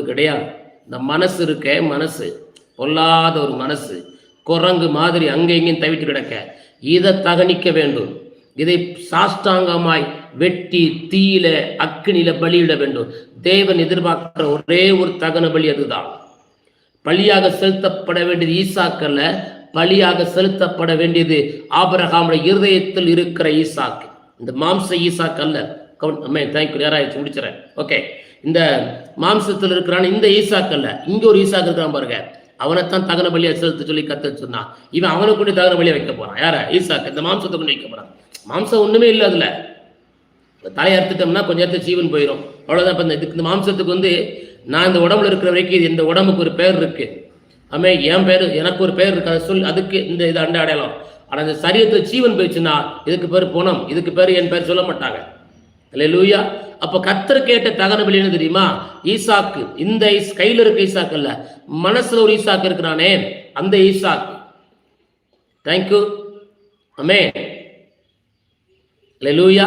கிடையாது. இந்த மனசு இருக்க, மனசு பொல்லாத ஒரு மனசு, குரங்கு மாதிரி அங்கே இங்கேயும் தவிட்டு கிடக்க, இதை தகனிக்க வேண்டும். இதை சாஷ்டாங்கமாய் வெட்டி தீயில அக்கினியில பலியிட வேண்டும். தேவன் எதிர்பார்க்கிற ஒரே ஒரு தகன பலி அதுதான். பலியாக செலுத்தப்பட வேண்டியது ஈசாக்கல்ல, பலியாக செலுத்தப்பட வேண்டியது ஆபிரகாமுடைய இருதயத்தில் இருக்கிற ஈசாக்கு. இந்த மாம்ச ஈசாக்கு அல்ல. தேங்க்யூ, நேராக முடிச்சிடறேன். ஓகே, இந்த மாம்சத்தில் இருக்கிறான் இந்த ஈசாக்கு அல்ல, இங்க ஒரு ஈசாக்கு இருக்கிறான் பாருங்க, அவனைத்தான் தகன பலியை செலுத்த சொல்லி கத்து சொன்னான். இவன் அவனை கொண்டு தகன பலியை வைக்க போறான். யார? ஈசாக்கு. இந்த மாம்சத்தை கொண்டு வைக்க போறான். மாம்சம் ஒண்ணுமே இல்லை அதுல. தலையை அறுத்துட்டோம்னா கொஞ்ச நேரத்துக்கு ஜீவன் போயிடும், அவ்வளவுதான். இப்ப இந்த மாம்சத்துக்கு நான் இந்த உடம்புல இருக்கிற வரைக்கும் இந்த உடம்புக்கு ஒரு பேர் இருக்கு. என் பேரு, எனக்கு ஒரு பேர் இருக்கு, அதை சொல்லி அதுக்கு இந்த இது அண்டை அடையாளம். ஆனா இந்த சரீரத்தில் ஜீவன் போயிடுச்சுன்னா இதுக்கு பேர் போனம், இதுக்கு பேர் என் பேர் சொல்ல மாட்டாங்க. அல்லேலூயா. அப்ப கர்த்தர் கேட்ட தகன பலி என்ன தெரியுமா? ஈசாக்கு. இந்த கையில இருக்க ஈசாக்கு இல்ல, மனசுல ஒரு ஈசாக்கு இருக்கிறானே, அந்த ஈசாக்கு. தேங்க்யூ. ஆமென். அல்லேலூயா.